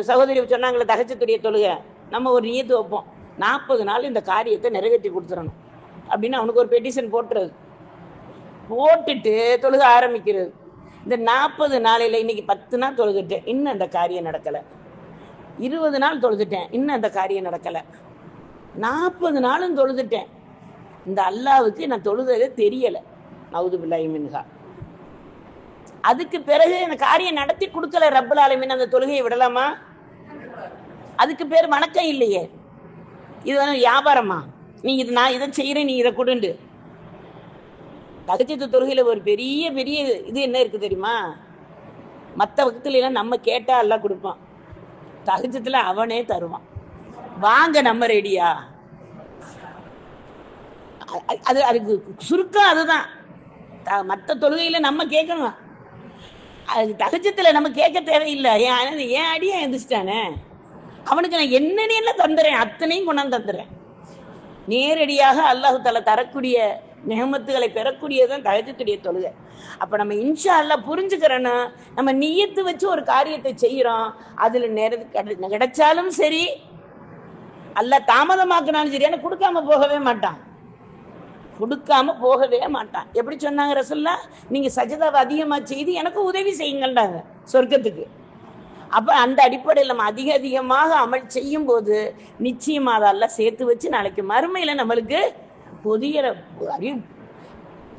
சகோதரி சொன்னாங்களே தஹஜ்ஜுடைய தொழுகை, நம்ம ஒரு நியத்து வைப்போம், 40 நாள் இந்த காரியத்தை நிறைவேற்றி கொடுத்துடணும் அப்படின்னு அவனுக்கு ஒரு பெட்டிஷன் போட்டுறது. போட்டுட்டு தொழுக ஆரம்பிக்கிறது. இந்த 40 நாளையில் இன்னைக்கு 10 நாள் தொழுதுட்டேன், இன்னும் அந்த காரியம் நடக்கலை. 20 நாள் தொழுதுட்டேன், இன்னும் அந்த காரியம் நடக்கலை. 40 நாளும் தொழுதுட்டேன், இந்த அல்லாவுக்கு நான் தொழுதே தெரியலை, நவுது பில்லாஹி மின்ஹா. அதுக்கு பிறகு அந்த காரியம் நடத்தி கொடுக்கல ரப்பல் ஆலமீன், அந்த தொழுகையை விடலாமா? அதுக்கு பேர் வணக்கம் இல்லையே, இது வந்து வியாபாரமா? நீ இது நான் இதை செய்யறேன், நீ இதை கொடுண்டு. தஹஜ்ஜுத் தொழுகையில ஒரு பெரிய பெரிய இது என்ன இருக்கு தெரியுமா? மற்ற வகுத்துல எல்லாம் நம்ம கேட்டா எல்லாம் கொடுப்பான், தஹஜ்ஜுத்துல அவனே தருவான். வாங்க நம்ம ரெடியா? அது அதுக்கு சுருக்கம் அதுதான். மற்ற தொழுகையில நம்ம கேட்கணும், அது தஹஜ்ஜுத்துல நம்ம கேட்க தேவையில்லை. ஏன் அடியா எழுந்திரிச்சிட்டானே, அவனுக்கு நான் என்னென்ன தந்துறேன் அத்தனையும் கொண்டாந்து தந்துடுறேன். நேரடியாக அல்லாஹு தஆலா தரக்கூடிய நிஹமத்துகளை பெறக்கூடியதான் தஹஜ்ஜுடைய தொழுகை. அப்ப நம்ம இன்ஷா அல்லாஹ் புரிஞ்சுக்கிறோன்னா, நம்ம நியத்து வச்சு ஒரு காரியத்தை செய்யறோம், அதுல நேரத்துக்கு கிடைச்சாலும் சரி, அல்லாஹ் தாமதமாக்கினாலும் சரி, ஆனால் கொடுக்காம போகவே மாட்டான், கொடுக்காம போகவே மாட்டான். எப்படி சொன்னாங்க ரசூலுல்லாஹ், நீங்க சஜதாவை அதிகமா செய்து எனக்கு உதவி செய்யுங்கள்டாங்க சொர்க்கத்துக்கு. அப்ப அந்த அடிப்படையில் நம்ம அதிகமாக அமல் செய்யும் போது நிச்சயமாக அல்லாஹ் சேர்த்து வச்சு நாளைக்கு மறுமையில நம்மளுக்கு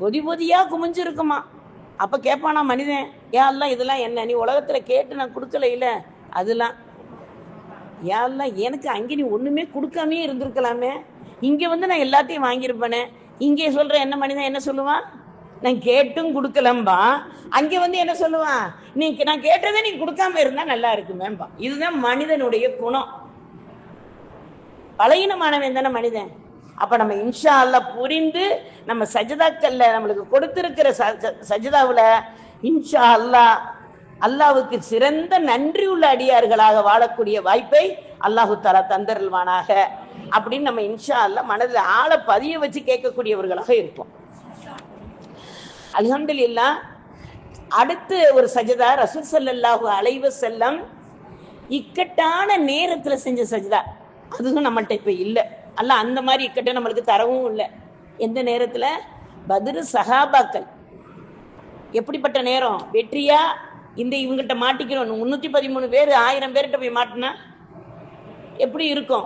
பொதி பொதியா குமிஞ்சிருக்குமா. அப்ப கேட்பானா மனிதன், யா அல்லாஹ் இதெல்லாம் என்ன நீ உலகத்துல கேட்டு நான் கொடுக்கல இல்ல, அதெல்லாம் யா அல்லாஹ் எனக்கு அங்கே நீ ஒண்ணுமே கொடுக்காமே இருந்திருக்கலாமே, இங்க வந்து நான் எல்லாத்தையும் வாங்கியிருப்பேனே. இங்கே சொல்ற என்ன மனிதன் என்ன சொல்லுவான், நான் கேட்டும் கொடுக்கலம்பா. அங்கே வந்து என்ன சொல்லுவான், நீ நான் கேட்டதை நீ கொடுக்காம இருந்தா நல்லா இருக்குமேம்பா. இதுதான் மனிதனுடைய குணம். பலகீனமானவன் தானே மனிதன். அப்ப நம்ம இன்ஷா அல்லாஹ் புரிந்து நம்ம சஜதாக்கல்ல நம்மளுக்கு கொடுத்திருக்கிற சஜதாவுல இன்ஷா அல்லாஹ் அல்லாஹ்வுக்கு சிறந்த நன்றி உள்ள அடியார்களாக வாழக்கூடிய வாய்ப்பை அல்லாஹு தஆலா தந்தருள்வானாக அப்படின்னு நம்ம இன்ஷா அல்லாஹ் மனதில் ஆழ பதிய வச்சு கேட்கக்கூடியவர்களாக இருப்போம். அல்ஹம்துலில்லாஹ். அடுத்து ஒரு சஜதா ரசூல் ஸல்லல்லாஹு அலைஹி வஸல்லம் இக்கட்டான நேரத்துல செஞ்ச சஜதா, அதுவும் நம்மள்ட்ட இப்ப இல்லை. அல்லாஹ் அந்த மாதிரி இக்கட்ட நம்மளுக்கு தரவும் இல்லை. எந்த நேரத்துல? பத்ரு சஹாபாக்கள் எப்படிப்பட்ட நேரம், வெற்றியா இந்த இவங்ககிட்ட மாட்டிக்கிறோம், 313 பேர் 1000 பேர்கிட்ட போய் மாட்டினா எப்படி இருக்கும்?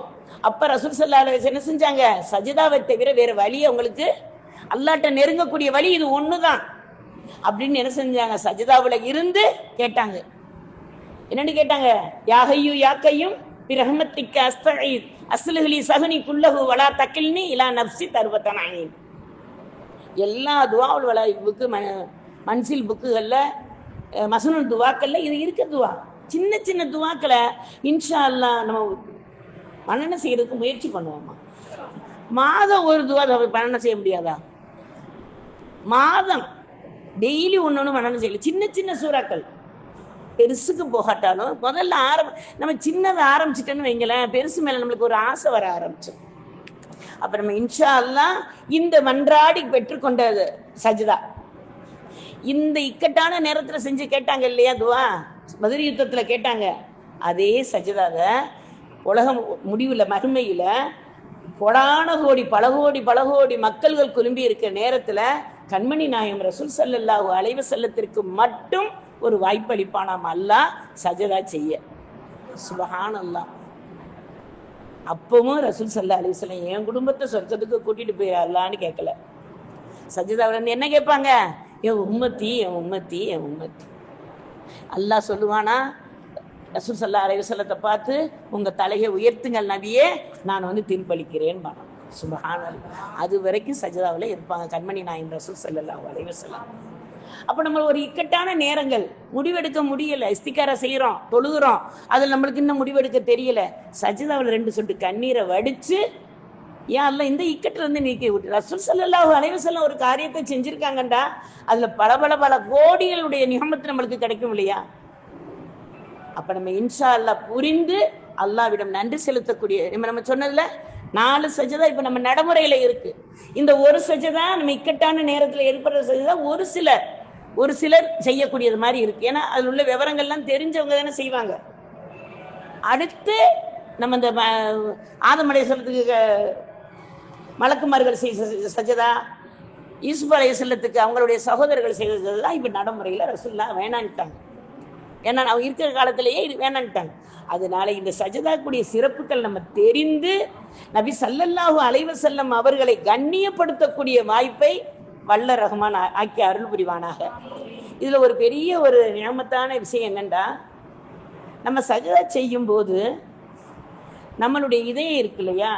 அப்ப ரசூல் ஸல்லல்லாஹு அலைஹி வஸல்லம் என்ன செஞ்சாங்க, சஜதாவை தவிர வேற வழி அவங்களுக்கு, அல்லாஹ்ட்ட நெருங்கக்கூடிய வழி இது ஒண்ணுதான் அப்படின்னு என்ன செஞ்சாங்க, சஜதாவுல இருந்து கேட்டாங்க. என்னன்னு கேட்டாங்க, யா ஹய்யு யா கய்யூம் பிரஹ்மத்திக்க அஸ்தஈத் அஸ்லிஹ்லி ஸஹ்னி குல்லஹு வலா தக்கில்னி இலா நஃப்ஸி தர்வத்தன் ஐன். எல்லா துஆவுல் வலா புக்கு மன்சில் புக்குகள்ல மஸ்னூன் துவாக்கள்ல இது இருக்க துவா. சின்ன சின்ன துவாக்களை இன்ஷா அல்லாஹ் நம்ம மனன செய்யறதுக்கு முயற்சி பண்ணுவோமா? மாதம் ஒரு துவா மனன செய்ய முடியாதா? மாதம் டெய்லி ஒன்னொன்னு மனன செய்யல. சின்ன சின்ன சூறாக்கள், பெருசுக்கு போகாட்டாலும் முதல்ல நம்ம சின்னதை ஆரம்பிச்சுட்டேன்னு வைங்களேன், பெருசு மேல நம்மளுக்கு ஒரு ஆசை வர ஆரம்பிச்சோம். அப்ப நம்ம இன்ஷா அல்லாஹ் இந்த மன்றாடி பெற்றுக்கொண்ட சஜ்தா இந்த இக்கட்டான நேரத்துல செஞ்சு கேட்டாங்க இல்லையா துவா, பத்ர் யுத்தத்துல கேட்டாங்க, அதே சஜ்தாவை உலகம் முடிவுல மறுமையில கொடான கோடி பல கோடி மக்கள்கள் குழும்பி இருக்கிற நேரத்துல கண்மணி நாயகம் ரசூல் ஸல்லல்லாஹு அலைஹி வஸல்லத்திற்கு மட்டும் ஒரு வாய்ப்பளிப்பானாம் அல்லாஹ் சஜதா செய்ய. சுப்ஹானல்லாஹ். அப்பவும் ரசூல் ஸல்லல்லாஹு அலைஹி வஸல்லம் என் குடும்பத்தை சொர்க்கத்துக்கு கூட்டிட்டு போய் அல்லான்னு கேட்கல. சஜதாவுல இருந்து என்ன கேட்பாங்க, என் உம்மத்தி என் உம்மத்தி என் உம்மத்தி. அல்லாஹ் சொல்லுவானா ரசூல் ஸல்லல்லாஹு அலைஹி வஸல்லத்தை பார்த்து, உங்க தலையை உயர்த்துங்கள் நபியே, நான் வந்து தீர்ப்பளிக்கிறேன். சுப்ஹானல்லாஹ். அது வரைக்கும் சஜதாவில் இருப்பாங்க கண்மணி நாயகம் ரசூல் ஸல்லல்லாஹு அலைஹி வஸல்லம். அப்ப நம்ம ஒரு இக்கட்டான நேரங்கள் முடிவெடுக்க முடியல, இஸ்திகாரா செய்யறோம், தொழுகிறோம், அதுல நம்மளுக்கு இன்னும் முடிவெடுக்க தெரியல, சஜதாவில் 2 சொட்டு கண்ணீரை வடிச்சு யா அல்லாஹ் இந்த இக்கட்டுல இருந்து நீக்கி விட்டு. ரசூல் ஸல்லல்லாஹு அலைஹி வஸல்லம் ஒரு காரியத்தை செஞ்சிருக்காங்கண்டா, அதுல பல கோடிகளுடைய நிஹமத்து நம்மளுக்கு கிடைக்கும் இல்லையா? அப்ப நம்ம இன்ஷா அல்லாஹ் புரிந்து அல்லாஹ்விடம் நன்றி செலுத்தக்கூடிய நம்ம சொன்னதுல 4 சஜதா இப்ப நம்ம நடைமுறையில இருக்கு. இந்த ஒரு சஜதா நம்ம இக்கட்டான நேரத்தில் ஏற்படுற சஜதா ஒரு சிலர் செய்யக்கூடியது மாதிரி இருக்கு. ஏன்னா அதுல உள்ள விவரங்கள்லாம் தெரிஞ்சவங்க தானே செய்வாங்க. அடுத்து நம்ம இந்த ஆதம் அலைஹிஸ்ஸலாத்துக்கு மலக்குமார்கள் செய்த சஜதா, யூசுப் அலைஹிஸ்ஸலாத்துக்கு அவங்களுடைய சகோதரர்கள் செய்த சஜதா இப்ப நடைமுறையில ரசூலுல்லாஹ் வேணான்ட்டாங்க. ஏன்னா அவங்க இருக்கிற காலத்திலேயே இது வேணான்ட்டாங்க. அதனால இந்த சஜதா கூடிய சிறப்புகள் நம்ம தெரிந்து நபி ஸல்லல்லாஹு அலைஹி வஸல்லம் அவர்களை கண்ணியப்படுத்தக்கூடிய வாய்ப்பை வல்ல ரஹ்மான் ஆக்கி அருள் புரிவானாக. இதுல ஒரு பெரிய ஒரு நியமத்தான விஷயம் என்னண்டா, நம்ம சஜதா செய்யும் போது நம்மளுடைய இதயம் இருக்கு இல்லையா,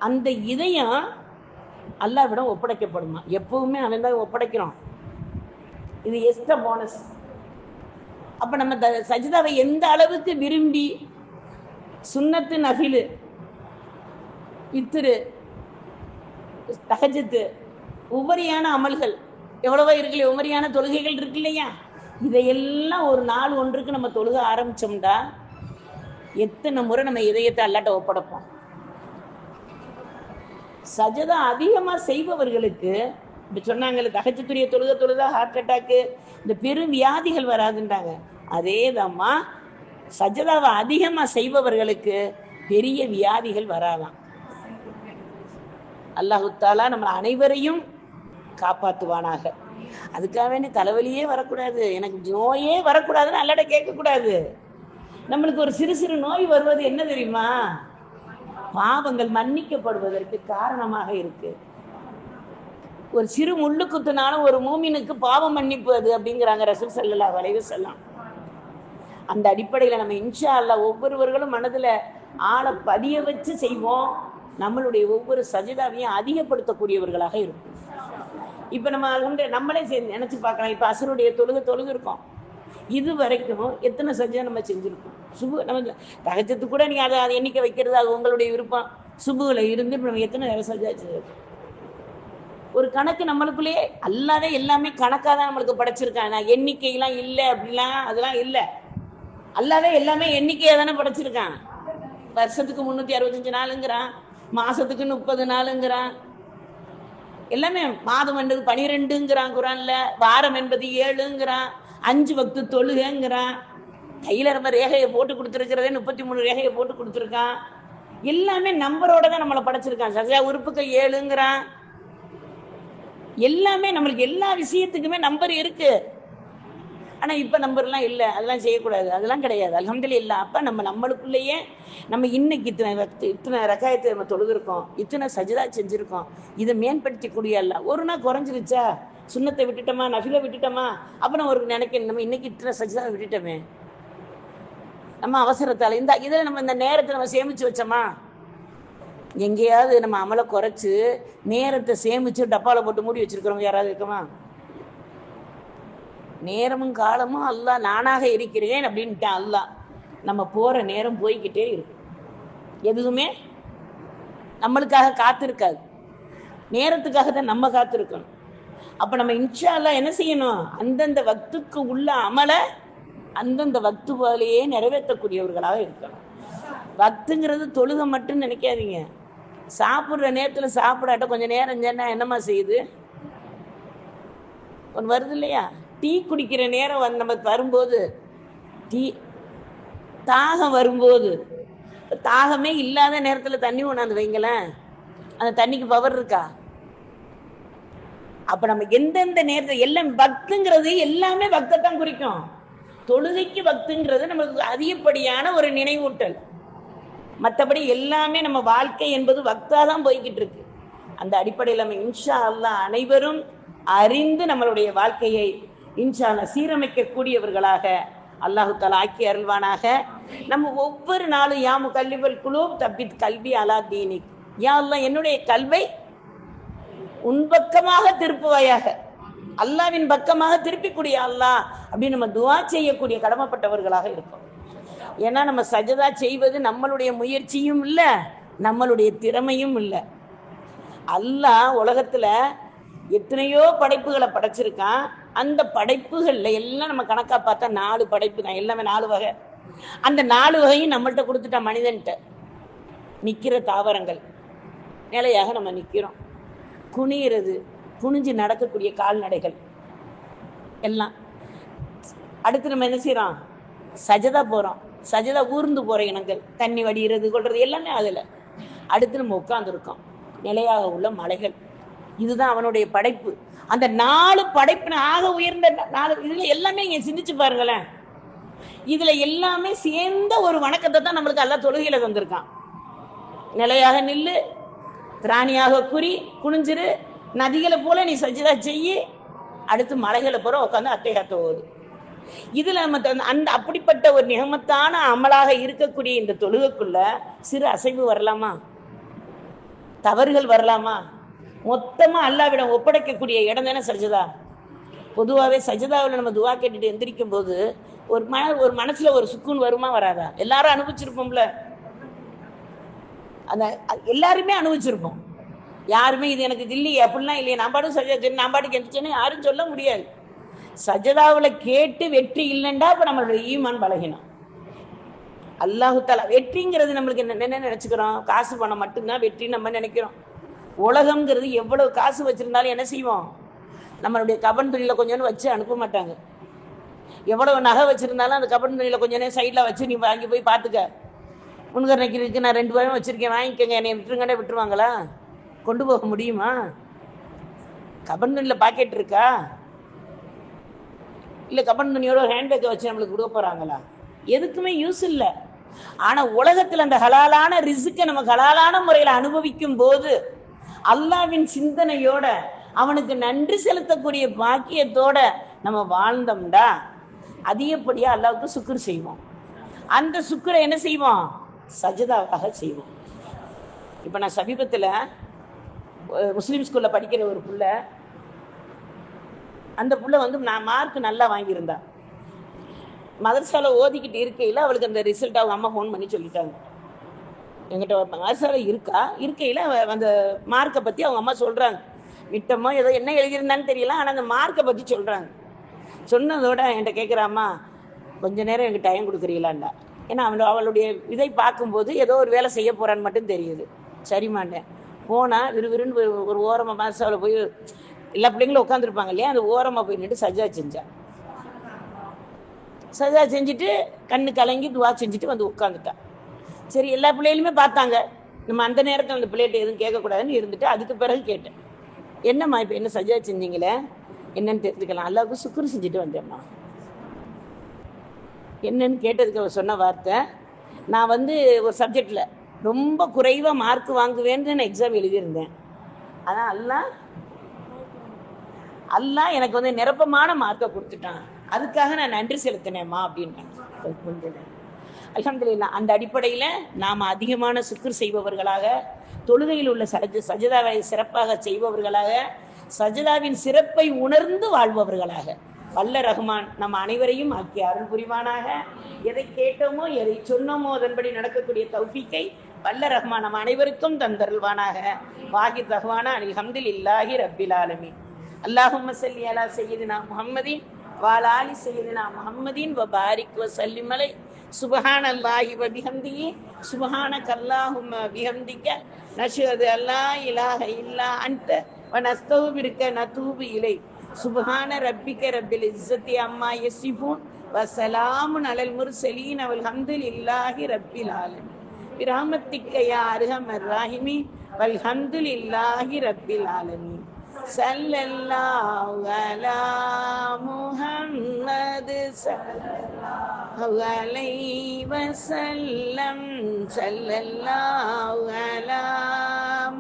அந்த இதயம் அல்லாஹ்விடம் ஒப்படைக்கப்படுமா. எப்பவுமே அவன் தான் ஒப்படைக்கிறோம். இது எக்ஸ்ட்ரா போனஸ். அப்ப நம்ம சஜிதாவை எந்த அளவுக்கு விரும்பி சுன்னத்து, நஃபிலு, வித்ரு, தஹஜ்ஜுத், உபரியான அமல்கள் எவ்வளவோ இருக்கு, உபரியான தொழுகைகள் இருக்கு இல்லையா, இதையெல்லாம் ஒரு நாள் ஒன்றுக்கு நம்ம தொழுக ஆரம்பிச்சோம்டா எத்தனை முறை நம்ம இதயத்தை அல்லாட்ட ஒப்படைப்போம். சஜதா அதிகமா செய்பவர்களுக்கு இப்ப சொன்னாங்கல்ல, தஹஜ்ஜுத்துடைய தொழுதா ஹார்ட் அட்டாக்கு, இந்த பெரும் வியாதிகள் வராதுன்றாங்க. அதேதாம்மா சஜதாவை அதிகமா செய்பவர்களுக்கு பெரிய வியாதிகள் வராதாம். அல்லாஹு தஆலா நம்ம அனைவரையும் காப்பாற்றுவானாக. அதுக்காக வேண்டி தலைவலியே வரக்கூடாது, எனக்கு நோயே வரக்கூடாதுன்னு அல்லாட்ட கேட்கக்கூடாது. நம்மளுக்கு ஒரு சிறு சிறு நோய் வருவது என்ன தெரியுமா, பாவங்கள் மன்னிக்கப்படுவதற்கு காரணமாக இருக்கு. ஒரு சிறு முள்ளு குத்துனாலும் ஒரு மூமினுக்கு பாவம் மன்னிப்பு அது அப்படிங்கிறாங்க ரசூல் ஸல்லல்லாஹு அலைஹி வஸல்லம். அந்த அடிப்படையில் நம்ம இன்ஷா அல்லாஹ் ஒவ்வொருவர்களும் மனதில் ஆள பதிய வச்சு செய்வோம். நம்மளுடைய ஒவ்வொரு சஜிதாவையும் அதிகப்படுத்தக்கூடியவர்களாக இருக்கும். இப்போ நம்ம நம்மளே நினைச்சு பார்க்கலாம். இப்போ அசருடைய தொழுது இருக்கோம், இது வரைக்கும் எத்தனை சஜிதா நம்ம செஞ்சுருக்கோம். சுபு நம்ம தஹஜ்ஜுத் கூட நீங்கள் அதை எண்ணிக்கை வைக்கிறது அது உங்களுடைய விருப்பம். சுபுவில் இருந்து இப்போ நம்ம எத்தனை சஜிதா செஞ்சுருக்கோம். ஒரு கணக்கு நம்மளுக்குள்ளேயே அல்லாவே எல்லாமே கணக்காக தான் நம்மளுக்கு படைச்சிருக்காங்க. எண்ணிக்கைலாம் இல்லை அப்படிலாம் அதெல்லாம் இல்லை. அல்லாவே எல்லாமே எண்ணிக்கையாக தானே படைச்சிருக்கான். வருஷத்துக்கு 365 நாளுங்கிறான், மாசத்துக்கு 30 நாளுங்கிறான், எல்லாமே மாதம் என்பது 12ங்கிறான் குரான்ல, வாரம் என்பது 7ங்கிறான், 5 வக்து தொழுகைங்கிறான், கையில நம்ம ரேகையை போட்டு கொடுத்துருக்கிறதே 33 ரேகையை போட்டு கொடுத்துருக்கான். எல்லாமே நம்பரோட தான் நம்மளை படைச்சிருக்கான். சஜா உறுப்புகள் 7ங்கிறான். எல்லாமே நம்மளுக்கு எல்லா விஷயத்துக்குமே நம்பர் இருக்கு. ஆனா இப்ப நம்பர்லாம் இல்லை, அதெல்லாம் செய்யக்கூடாது, அதெல்லாம் கிடையாது. அல்ஹம்துலில்லாஹ். அப்ப நம்மளுக்குள்ளேயே நம்ம இன்னைக்கு இத்தனை ரக்காயத்தை நம்ம தொழுதுருக்கோம், இத்தனை சஜிதா செஞ்சிருக்கோம், இதை மேம்படுத்திக்கூடிய அல்ல. ஒரு நாள் குறைஞ்சிருச்சா, சுன்னத்தை விட்டுட்டோமா, நஃபிலை விட்டுட்டோமா, அப்புறம் ஒரு நினைக்கணும் நம்ம இன்னைக்கு இத்தனை சஜிதா விட்டுட்டோமே, நம்ம அவசரத்தால் இதை நம்ம இந்த நேரத்தை நம்ம சேமிச்சு வச்சோமா. எங்கேயாவது நம்ம அமலை குறைச்சு நேரத்தை சேமிச்சு டப்பாவில் போட்டு மூடி வச்சிருக்கிறோம் யாராவது இருக்கமா? நேரமும் காலமும் அல்லாஹ் நானாக இருக்கிறேன் அப்படின்ட்டான் அல்லாஹ். நம்ம போற நேரம் போய்கிட்டே இருக்கு, எதுவுமே நம்மளுக்காக காத்திருக்காது, நேரத்துக்காக தான் நம்ம காத்திருக்கணும். அப்ப நம்ம இன்ஷா அல்லாஹ் என்ன செய்யணும், அந்தந்த வக்துக்கு உள்ள அமலை அந்தந்த வக்து போலேயே நிறைவேற்றக்கூடியவர்களாக இருக்கணும். வக்துங்கிறது தொழுகை மட்டும் நினைக்காதீங்க. சாப்பிட்ற நேரத்தில் சாப்பிடாட்ட கொஞ்சம் நேரம் சொன்னா என்னம்மா செய்யுது, ஒன்று வருது இல்லையா, டீ குடிக்கிற நேரம் நம்ம வரும்போது, டீ தாகம் வரும்போது, தாகமே இல்லாத நேரத்தில் தண்ணி கொண்டாந்து வைங்களேன், அந்த தண்ணிக்கு பவர் இருக்கா? அப்ப நம்ம எந்தெந்த நேரத்தில் எல்லாம் பக்துங்கிறது எல்லாமே பக்தத்தான் குறிக்கும். தொழுகைக்கு பக்துங்கிறது நமக்கு அதிகப்படியான ஒரு நினைவூட்டல். மற்றபடி எல்லாமே நம்ம வாழ்க்கை என்பது பக்தா தான் போய்கிட்டு இருக்கு. அந்த அடிப்படையில் நம்ம இன்ஷா அல்லாஹ் அனைவரும் அறிந்து நம்மளுடைய வாழ்க்கையை இன்ஷா அல்லாஹ் சீரமைக்கக்கூடியவர்களாக அல்லாஹு தஆலா ஆக்கி அருள்வானாக. நம்ம ஒவ்வொரு நாளும் யா முகல்லிபல் குலூப் தப்பித் கல்வி அலா தீனிக், யா அல்லாஹ் என்னுடைய கல்வை உன் பக்கமாக திருப்புவாயாக, அல்லாவின் பக்கமாக திருப்பிக்கூடிய அல்லாஹ் அப்படின்னு நம்ம துஆ செய்யக்கூடிய கடமைப்பட்டவர்களாக இருக்கோம். ஏன்னா நம்ம சஜதா செய்வது நம்மளுடைய முயற்சியும் இல்லை, நம்மளுடைய திறமையும் இல்லை. அல்லாஹ் உலகத்துல எத்தனையோ படைப்புகளை படைச்சிருக்கான். அந்த படைப்புகள்ல எல்லாம் நம்ம கணக்கா பார்த்தா 4 படைப்பு தான், எல்லாமே 4 வகை. அந்த 4 வகையும் நம்மள்ட்ட கொடுத்துட்டா மனிதன்ட்ட. நிக்கிற தாவரங்கள், நிலையாக நம்ம நிக்கிறோம். குனிகிறது, குனிஞ்சு நடக்கக்கூடிய கால்நடைகள் எல்லாம். அடுத்து நம்ம என்ன செய்யறோம்? சஜதா போறோம். சஜதா ஊர்ந்து போற இனங்கள், தண்ணி வடிகிறது கொள்றது எல்லாமே அதுல. அடுத்து நம்ம உட்கார்ந்துருக்கோம், நிலையாக உள்ள மலைகள். இதுதான் அவனுடைய படைப்பு. அந்த 4 படைப்பு ஆக உயர்ந்த 4 இதுல எல்லாமே இங்க சிந்திச்சு பாருங்களேன். இதுல எல்லாமே சேர்ந்த ஒரு வணக்கத்தை தான் நம்மளுக்கு எல்லாம் தொழுகையில தந்திருக்கான். நிலையாக நில்லு, திராணியாக குறி, குனிஞ்சிரு, நதிகளை போல நீ சஜிதா செய்யி, அடுத்து மலைகளை போற உட்காந்து அத்தையாத்த ஓது. இதுல நம்ம அந்த அப்படிப்பட்ட ஒரு நிகமத்தான அமலாக இருக்கக்கூடிய இந்த தொழுகைக்குள்ள சிறு அசைவு வரலாமா? தவறுகள் வரலாமா? மொத்தமா அல்லாவிடம் ஒப்படைக்கக்கூடிய இடம் தானே சஜதா. பொதுவாகவே சஜதாவில் நம்ம துவா கேட்டுட்டு எந்திரிக்கும் போது ஒரு மனசுல ஒரு சுக்கூன் வருமா வராதா? எல்லாரும் அனுபவிச்சிருப்போம்ல, அந்த எல்லாருமே அனுபவிச்சிருப்போம். யாருமே இது எனக்கு இல்லையே அப்படிலாம் இல்லையே, நான் பாட்டு சஜதா நான் பாட்டுக்கு எந்திரிச்சேன்னு யாரும் சொல்ல முடியாது. சஜதாவில் கேட்டு வெற்றி இல்லைண்டா இப்ப நம்மளுடைய ஈமான் பலகினம். அல்லாஹு தஆலா வெற்றிங்கிறது நம்மளுக்கு என்ன நினைச்சுக்கிறோம்? காசு பணம் மட்டும்தான் வெற்றி நம்ம நினைக்கிறோம். உலகம்ங்கிறது எவ்வளவு காசு வச்சிருந்தாலும் என்ன செய்வோம்? நம்மளுடைய கபன் துணியில கொஞ்சம் வச்சு அனுப்ப மாட்டாங்க. எவ்வளவு நகை வச்சிருந்தாலும் அந்த கபன் துணியில கொஞ்ச நேரம் சைட்ல வச்சு நீ வாங்கி போய் பார்த்துக்க. முன்கரணைக்கு இருக்கு, நான் 2 ரூபாயும் வச்சிருக்கேன், வாங்கிக்கோங்க, என்னை விட்டுருங்கன்னே விட்டுருவாங்களா? கொண்டு போக முடியுமா? கபன் துணியில பாக்கெட் இருக்கா? இல்லை கபன் துணியோட ஹேண்ட்பேக்கை வச்சு நம்மளுக்கு கொடுக்க போறாங்களா? எதுக்குமே யூஸ் இல்லை. ஆனா உலகத்துல அந்த ஹலாலான ரிஸ்க்கை நம்ம ஹலாலான முறையில அனுபவிக்கும் போது அல்லாவின் சிந்தனையோட அவனுக்கு நன்றி செலுத்தக்கூடிய பாக்கியத்தோட நம்ம வாழ்ந்தோம்டா அதிகப்படியா அல்லாவுக்கு சுக்குர் செய்வோம். அந்த சுக்குரை என்ன செய்வோம்? சஜதாவாக செய்வோம். இப்ப நான் சமீபத்துல முஸ்லீம் ஸ்கூல்ல படிக்கிற ஒரு புள்ள, அந்த புள்ள நான் மார்க் நல்லா வாங்கியிருந்தா. மதரசால ஓதிக்கிட்டு இருக்கையில அவளுக்கு அந்த ரிசல்ட் அவங்க அம்மா ஃபோன் பண்ணி சொல்லிட்டாங்க. எங்கிட்ட மதரசால இருக்கையில அந்த மார்க்கை பத்தி அவங்க அம்மா சொல்றாங்க. மிட்டமோ ஏதோ என்ன எழுதியிருந்தான்னு தெரியல, ஆனா அந்த மார்க்கை பத்தி சொல்றாங்க. சொன்னதோட என்கிட்ட கேட்குறாம்மா, கொஞ்ச நேரம் எனக்கு டைம் கொடுக்குறீங்களாண்டா. ஏன்னா அவளுடைய இதை பார்க்கும்போது ஏதோ ஒரு வேலை செய்ய போறான்னு மட்டும் தெரியுது. சரிமாண்டேன். போனா விறுவிறுன்னு ஒரு ஓரமா மதரசாவில் போய் எல்லா பிள்ளைங்களும் உட்காந்துருப்பாங்க இல்லையா, அந்த ஓரமா போய் நின்று சஜா செஞ்சா. சஜா செஞ்சுட்டு கண்ணு கலங்கி துவா செஞ்சுட்டு வந்து உட்காந்துட்டான். சரி, எல்லா பிள்ளைகளுமே பார்த்தாங்க. நம்ம அந்த நேரத்தில் அந்த பிள்ளைகிட்ட எதுவும் கேட்கக்கூடாதுன்னு இருந்துட்டு அதுக்கு பிறகு கேட்டேன், என்னம்மா இப்போ என்ன சஜா செஞ்சீங்களே, என்னன்னு தெரிஞ்சுக்கலாம். அல்லாவுக்கு சுக்குர் செஞ்சுட்டு வந்தேம்மா. என்னன்னு கேட்டதுக்கு அவர் சொன்ன வார்த்தை, நான் ஒரு சப்ஜெக்டில் ரொம்ப குறைவாக மார்க் வாங்குவேன்னு நான் எக்ஸாம் எழுதியிருந்தேன். ஆனால் அல்லாஹ் எனக்கு நிரப்பமான மார்க்கை கொடுத்துட்டான், அதுக்காக நான் நன்றி செலுத்தினேம்மா அப்படின்ட்டாங்க. அல்ஹம்துலில்லாஹ். அந்த அடிப்படையில நாம் அதிகமான சுக்குர் செய்பவர்களாக, தொழுகையில் உள்ள சஜதாவை சிறப்பாக செய்பவர்களாக, சஜதாவின் சிறப்பை உணர்ந்து வாழ்பவர்களாக வல்ல ரஹ்மான் நம் அனைவரையும் ஆக்கி அருள் புரிவானாக. எதை கேட்டோமோ எதை சொன்னோமோ அதன்படி நடக்கக்கூடிய தௌஃபீக்கை வல்ல ரஹ்மான் நம் அனைவருக்கும் தந்தருள்வானாக. வாஹித் ரஹ்மானா அல்ஹம்துலில்லாஹி ரப்பில் ஆலமீன். அல்லாஹும்ம ஸல்லி அலா சய்யிதினா முஹம்மதின் வஅலா ஆலி சய்யிதினா முஹம்மதின் வ பாரிக் வ ஸல்லிம் அலைஹி. சுப்ஹானல்லாஹி வ பிஹம்திஹி சுப்ஹானக்கல்லாஹும்ம பிஹம்திக நஷ்ஹது அல்லா இலாஹ இல்லா அன்த வ நஸ்தக்ஃபிருக நதூபு இலைக். சுப்ஹான ரப்பிக ரப்பில் இஸ்ஸத்தி அம்மா யசிஃபூன் வ ஸலாமுன் அலல் முர்ஸலீன் வல்ஹம்துலில்லாஹி ரப்பில் ஆலமீன். பிரஹ்மத்திக யா அர்ஹமர் ராஹிமீன் வல்ஹம்துலில்லாஹி ரப்பில் ஆலமீன். ஸல்லல்லாஹு அலா முஹம்மத் ஸல்லல்லாஹு அலைஹி வஸல்லம். ஸல்லல்லாஹு அலா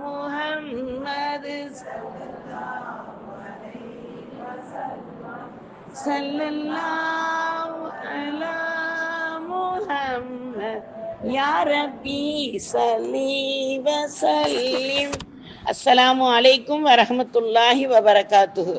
முஹம்மத் ஸல்லல்லாஹு அலா முஹம்மத் யா ரப்பி ஸல்லி வ ஸல்லிம். அஸ்ஸலாமு அலைக்கும் வரஹ்மத்துல்லாஹி வபரகாத்துஹு.